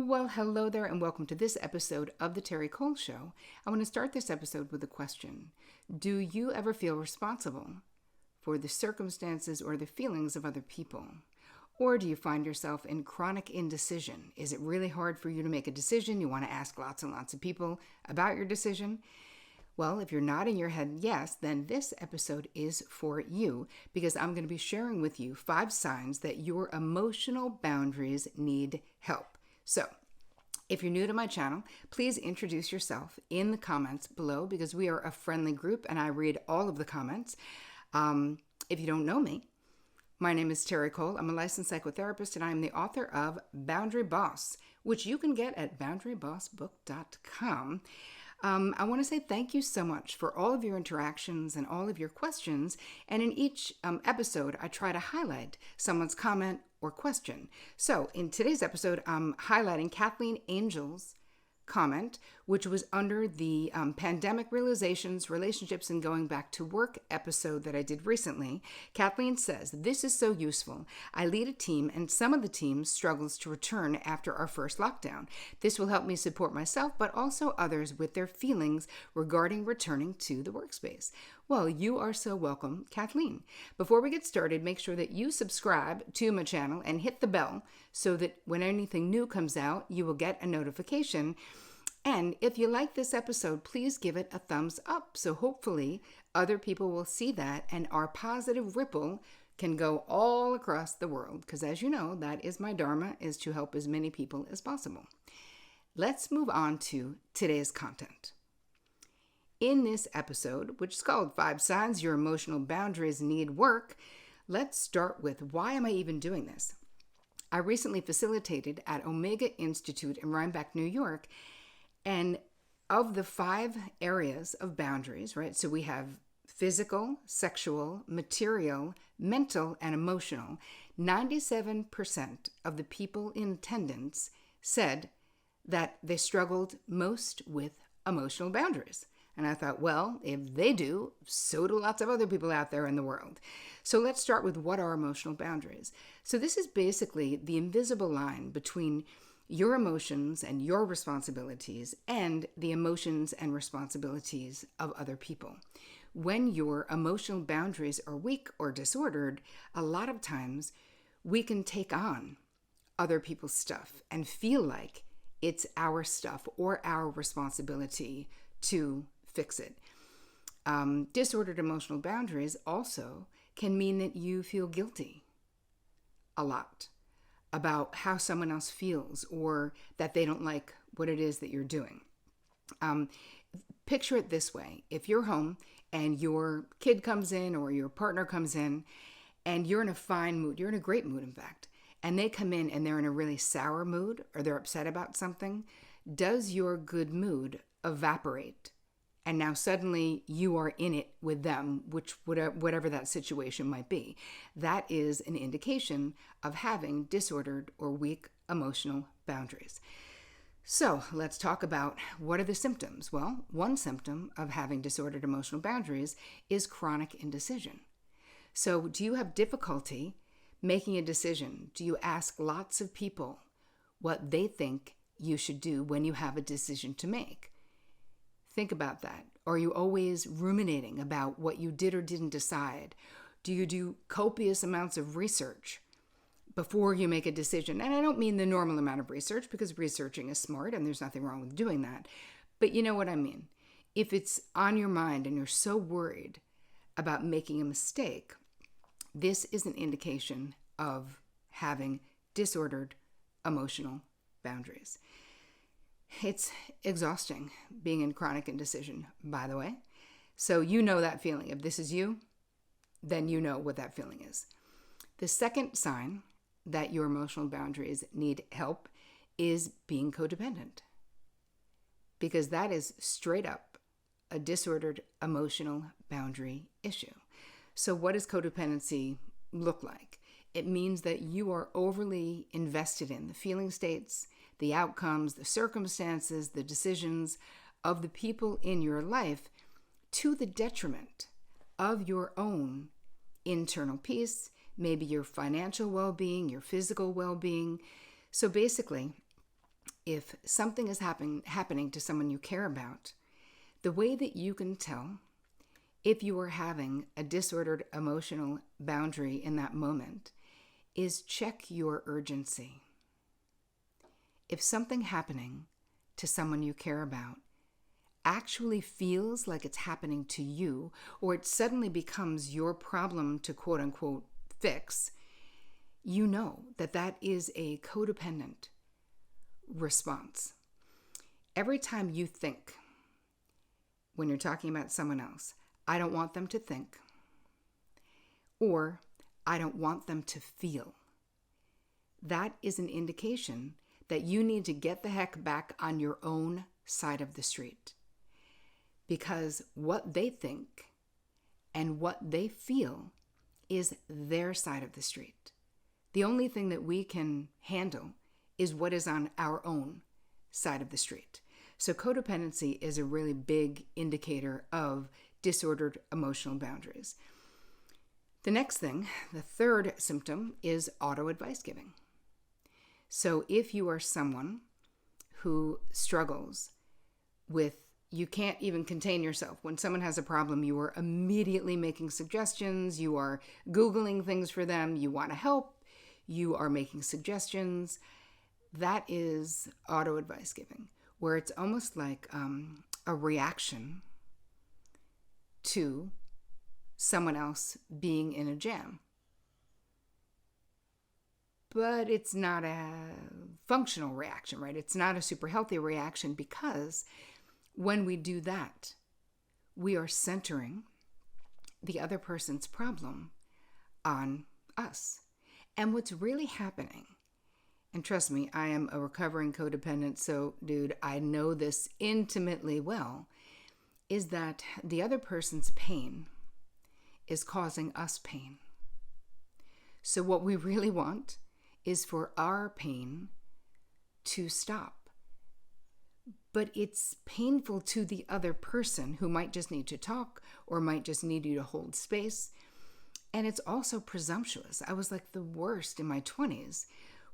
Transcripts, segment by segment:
Well, hello there, and welcome to this episode of The Terri Cole Show. I want to start this episode with a question. Do you ever feel responsible for the circumstances or the feelings of other people? Or do you find yourself in chronic indecision? Is it really hard for you to make a decision? You want to ask lots and lots of people about your decision? Well, if you're nodding your head yes, then this episode is for you, because I'm going to be sharing with you 5 signs that your emotional boundaries need help. So, if you're new to my channel, please introduce yourself in the comments below, because we are a friendly group and I read all of the comments. If you don't know me, my name is Terri Cole. I'm a licensed psychotherapist and I'm the author of Boundary Boss, which you can get at boundarybossbook.com. I want to say thank you so much for all of your interactions and all of your questions. And in each episode, I try to highlight someone's comment or question. So in today's episode, I'm highlighting Kathleen Angel's comment, which was under the pandemic realizations, relationships, and going back to work episode that I did recently. Kathleen says, "This is so useful. I lead a team and some of the team struggles to return after our first lockdown. This will help me support myself, but also others with their feelings regarding returning to the workspace." Well, you are so welcome, Kathleen. Before we get started, make sure that you subscribe to my channel and hit the bell so that when anything new comes out, you will get a notification. And if you like this episode, please give it a thumbs up. So hopefully other people will see that and our positive ripple can go all across the world. Because as you know, that is my dharma, is to help as many people as possible. Let's move on to today's content. In this episode, which is called 5 Signs Your Emotional Boundaries Need Work, let's start with why am I even doing this? I recently facilitated at Omega Institute in Rhinebeck, New York, and of the 5 areas of boundaries, right? So we have physical, sexual, material, mental, and emotional. 97% of the people in attendance said that they struggled most with emotional boundaries. And I thought, well, if they do, so do lots of other people out there in the world. So let's start with what are emotional boundaries. So this is basically the invisible line between your emotions and your responsibilities and the emotions and responsibilities of other people. When your emotional boundaries are weak or disordered, a lot of times we can take on other people's stuff and feel like it's our stuff or our responsibility to fix it. Disordered emotional boundaries also can mean that you feel guilty a lot about how someone else feels or that they don't like what it is that you're doing. Picture it this way. If you're home and your kid comes in or your partner comes in and you're in a fine mood, you're in a great mood, in fact, and they come in and they're in a really sour mood or they're upset about something, does your good mood evaporate? And now suddenly you are in it with them, whatever that situation might be. That is an indication of having disordered or weak emotional boundaries. So let's talk about what are the symptoms. Well, one symptom of having disordered emotional boundaries is chronic indecision. So do you have difficulty making a decision? Do you ask lots of people what they think you should do when you have a decision to make? Think about that. Are you always ruminating about what you did or didn't decide? Do you do copious amounts of research before you make a decision? And I don't mean the normal amount of research, because researching is smart and there's nothing wrong with doing that. But you know what I mean. If it's on your mind and you're so worried about making a mistake, this is an indication of having disordered emotional boundaries. It's exhausting being in chronic indecision, by the way. So you know that feeling. If this is you, then you know what that feeling is. The second sign that your emotional boundaries need help is being codependent, because that is straight up a disordered emotional boundary issue. So what does codependency look like? It means that you are overly invested in the feeling states, the outcomes, the circumstances, the decisions of the people in your life to the detriment of your own internal peace, maybe your financial well-being, your physical well-being. So basically, if something is happening to someone you care about, the way that you can tell if you are having a disordered emotional boundary in that moment is check your urgency. If something happening to someone you care about actually feels like it's happening to you, or it suddenly becomes your problem to quote unquote fix, you know that that is a codependent response. Every time you think, when you're talking about someone else, I don't want them to think, or I don't want them to feel, that is an indication that you need to get the heck back on your own side of the street. Because what they think and what they feel is their side of the street. The only thing that we can handle is what is on our own side of the street. So codependency is a really big indicator of disordered emotional boundaries. The next thing, the third symptom, is auto-advice giving. So if you are someone who struggles with, you can't even contain yourself. When someone has a problem, you are immediately making suggestions. You are Googling things for them. You want to help. You are making suggestions. That is auto-advice giving, where it's almost like a reaction to someone else being in a jam. But it's not a functional reaction, right? It's not a super healthy reaction, because when we do that, we are centering the other person's problem on us. And what's really happening, and trust me, I am a recovering codependent, so dude, I know this intimately well, is that the other person's pain is causing us pain. So what we really want is for our pain to stop. But it's painful to the other person who might just need to talk or might just need you to hold space. And it's also presumptuous. I was like the worst in my 20s,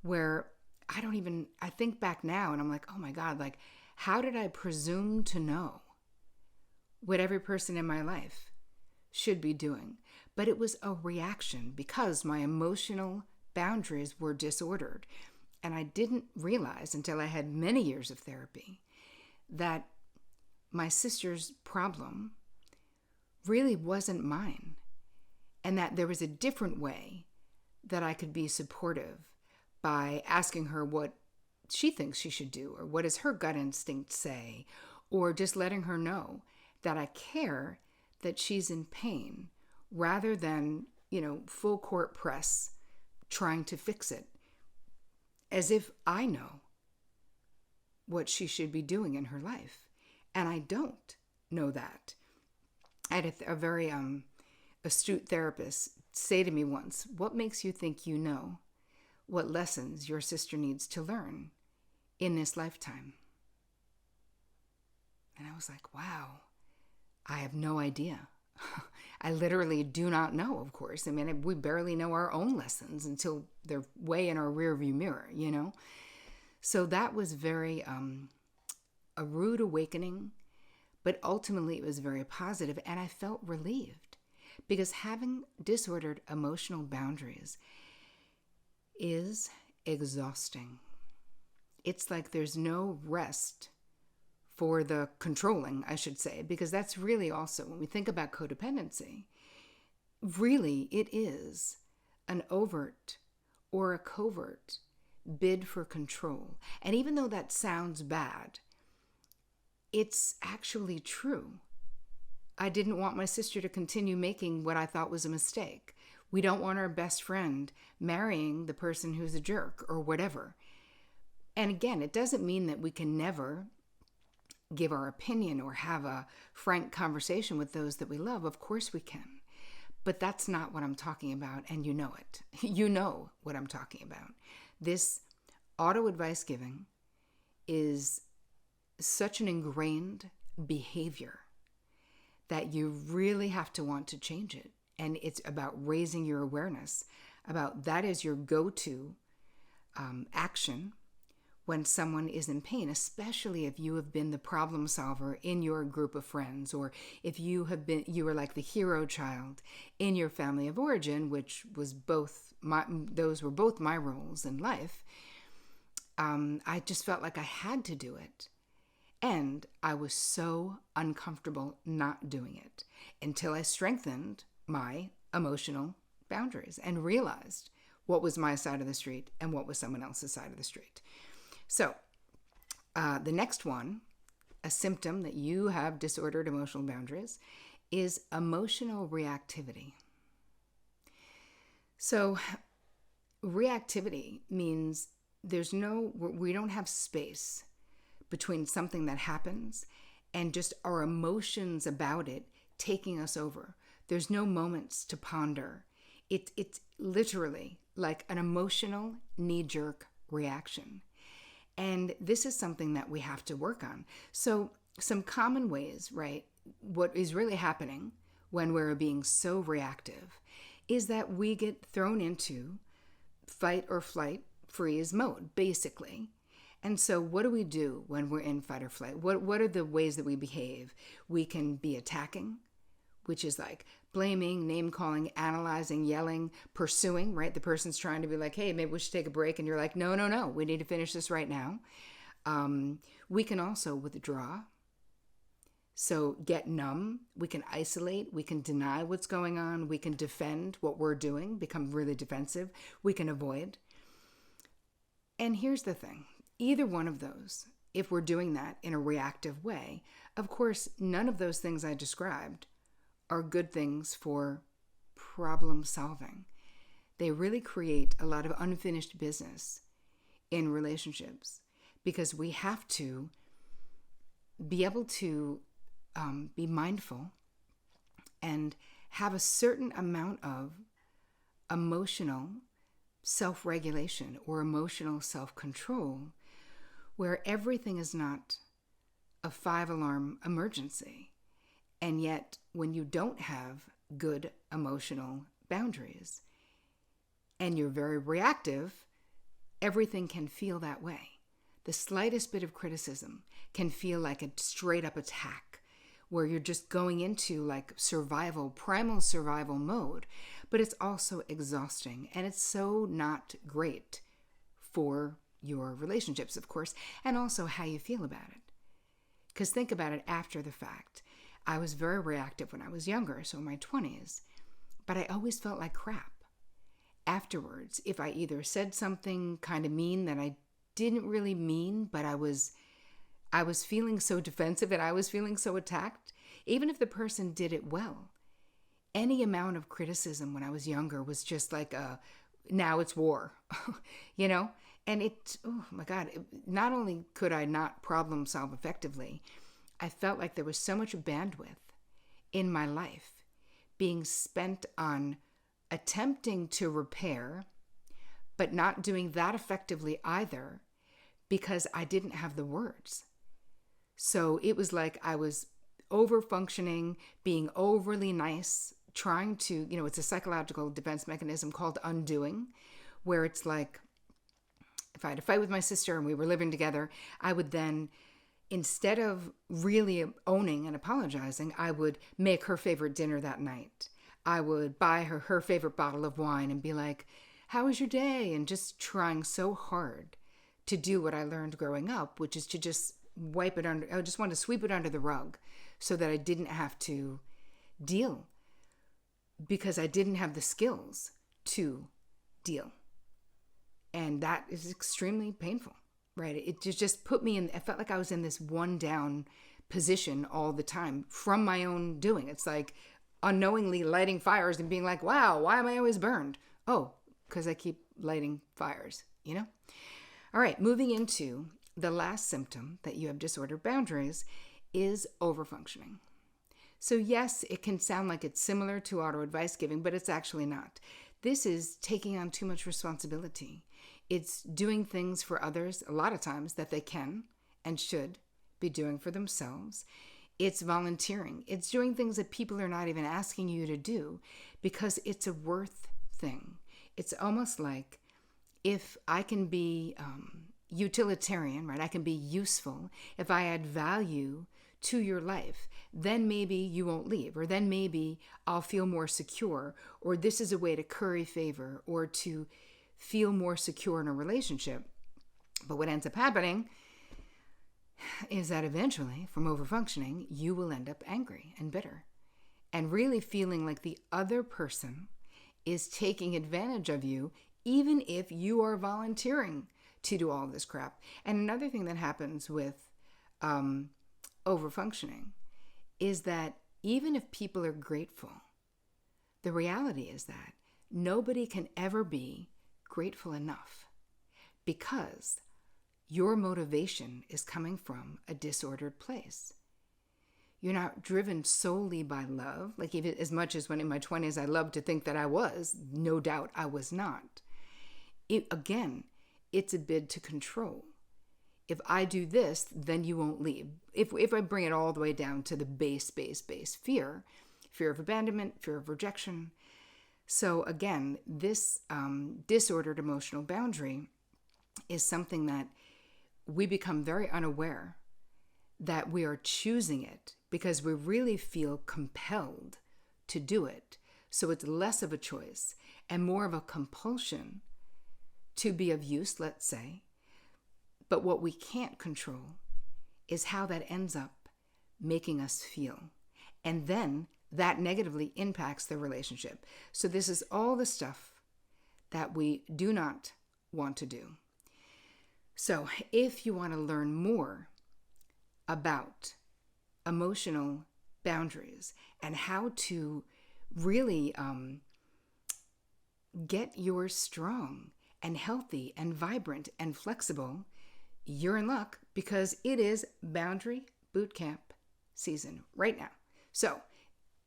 where I think back now and I'm like, oh my God, like, how did I presume to know what every person in my life should be doing? But it was a reaction because my emotional boundaries were disordered. And I didn't realize until I had many years of therapy that my sister's problem really wasn't mine, and that there was a different way that I could be supportive by asking her what she thinks she should do, or what does her gut instinct say, or just letting her know that I care that she's in pain, rather than, full court press trying to fix it, as if I know what she should be doing in her life. And I don't know that. I had a very astute therapist say to me once, what makes you think you know what lessons your sister needs to learn in this lifetime? And I was like, wow, I have no idea. I literally do not know, of course. I mean, we barely know our own lessons until they're way in our rearview mirror, So that was very a rude awakening, but ultimately it was very positive, and I felt relieved, because having disordered emotional boundaries is exhausting. It's like there's no rest for the controlling, I should say, because that's really also, when we think about codependency, really it is an overt or a covert bid for control. And even though that sounds bad, it's actually true. I didn't want my sister to continue making what I thought was a mistake. We don't want our best friend marrying the person who's a jerk or whatever. And again, it doesn't mean that we can never give our opinion or have a frank conversation with those that we love. Of course we can. But that's not what I'm talking about, and you know it. You know what I'm talking about. This auto-advice giving is such an ingrained behavior that you really have to want to change it. And it's about raising your awareness about that is your go-to action when someone is in pain, especially if you have been the problem solver in your group of friends, or if you were like the hero child in your family of origin, which was those were both my roles in life. I just felt like I had to do it. And I was so uncomfortable not doing it until I strengthened my emotional boundaries and realized what was my side of the street and what was someone else's side of the street. So the next one, a symptom that you have disordered emotional boundaries, is emotional reactivity. So reactivity means we don't have space between something that happens and just our emotions about it taking us over. There's no moments to ponder. It's literally like an emotional knee-jerk reaction. And this is something that we have to work on. So some common ways, right? What is really happening when we're being so reactive is that we get thrown into fight or flight freeze mode, basically. And so what do we do when we're in fight or flight? What are the ways that we behave? We can be attacking, which is like blaming, name-calling, analyzing, yelling, pursuing, right? The person's trying to be like, hey, maybe we should take a break. And you're like, no, we need to finish this right now. We can also withdraw. So get numb. We can isolate. We can deny what's going on. We can defend what we're doing, become really defensive. We can avoid. And here's the thing. Either one of those, if we're doing that in a reactive way, of course, none of those things I described are good things for problem solving. They really create a lot of unfinished business in relationships because we have to be able to be mindful and have a certain amount of emotional self-regulation or emotional self-control where everything is not a 5-alarm emergency. And yet, when you don't have good emotional boundaries and you're very reactive, everything can feel that way. The slightest bit of criticism can feel like a straight up attack where you're just going into like primal survival mode, but it's also exhausting and it's so not great for your relationships, of course, and also how you feel about it. Because think about it after the fact. I was very reactive when I was younger, so in my 20s, but I always felt like crap. Afterwards, if I either said something kind of mean that I didn't really mean, but I was feeling so defensive and I was feeling so attacked, even if the person did it well, any amount of criticism when I was younger was just like, now it's war, you know? And oh my God, not only could I not problem solve effectively, I felt like there was so much bandwidth in my life being spent on attempting to repair, but not doing that effectively either because I didn't have the words. So it was like I was over-functioning, being overly nice, trying to, it's a psychological defense mechanism called undoing, where it's like, if I had a fight with my sister and we were living together, I would then, instead of really owning and apologizing, I would make her favorite dinner that night. I would buy her favorite bottle of wine and be like, how was your day? And just trying so hard to do what I learned growing up, which is to just wipe it under. I just wanted to sweep it under the rug so that I didn't have to deal because I didn't have the skills to deal. And that is extremely painful, right? It just put me in, I felt like I was in this one down position all the time from my own doing. It's like unknowingly lighting fires and being like, wow, why am I always burned? Oh, because I keep lighting fires, All right, moving into the last symptom that you have disordered boundaries is overfunctioning. So yes, it can sound like it's similar to auto advice giving, but it's actually not. This is taking on too much responsibility. It's doing things for others a lot of times that they can and should be doing for themselves. It's volunteering. It's doing things that people are not even asking you to do because it's a worth thing. It's almost like if I can be, utilitarian, right? I can be useful. If I add value to your life, then maybe you won't leave, or then maybe I'll feel more secure, or this is a way to curry favor or to feel more secure in a relationship. But what ends up happening is that eventually, from overfunctioning, you will end up angry and bitter and really feeling like the other person is taking advantage of you, even if you are volunteering to do all this crap. And another thing that happens with overfunctioning is that even if people are grateful, the reality is that nobody can ever be grateful enough because your motivation is coming from a disordered place. You're not driven solely by love, like even as much as when in my 20s I loved to think that I was. No doubt I was not. Again, it's a bid to control. If I do this, then you won't leave. If I bring it all the way down to the base fear of abandonment, fear of rejection. So again, this disordered emotional boundary is something that we become very unaware that we are choosing it because we really feel compelled to do it. So it's less of a choice and more of a compulsion to be of use, let's say. But what we can't control is how that ends up making us feel. And then that negatively impacts the relationship. So this is all the stuff that we do not want to do. So if you want to learn more about emotional boundaries and how to really get yours strong and healthy and vibrant and flexible, you're in luck because it is Boundary Bootcamp season right now. So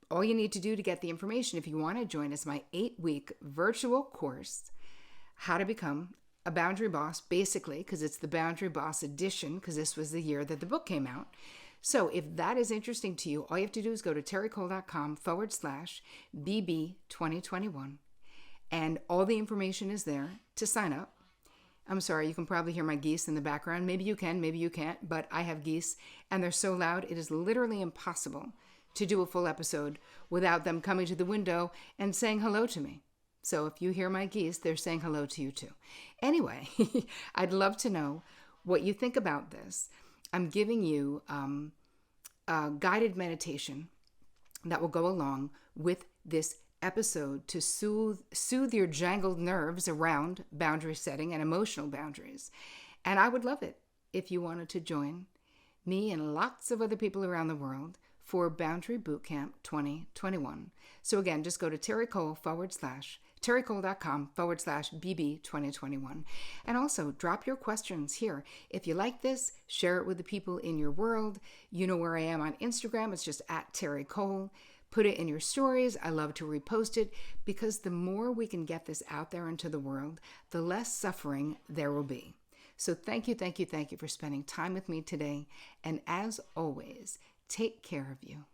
all you need to do to get the information if you want to join is my 8-week virtual course, How to Become a Boundary Boss, basically, because it's the Boundary Boss edition, because this was the year that the book came out. So if that is interesting to you, all you have to do is go to terricole.com/BB2021, and all the information is there to sign up. I'm sorry, you can probably hear my geese in the background. Maybe you can, maybe you can't, but I have geese, and they're so loud, it is literally impossible to do a full episode without them coming to the window and saying hello to me. So if you hear my geese, they're saying hello to you too. Anyway, I'd love to know what you think about this. I'm giving you a guided meditation that will go along with this episode to soothe your jangled nerves around boundary setting and emotional boundaries. And I would love it if you wanted to join me and lots of other people around the world for Boundary Bootcamp 2021. So again, just go to terricole.com/BB2021. And also drop your questions here. If you like this, share it with the people in your world. You know where I am on Instagram. It's just @TerriCole. Put it in your stories. I love to repost it because the more we can get this out there into the world, the less suffering there will be. So thank you for spending time with me today. And as always, take care of you.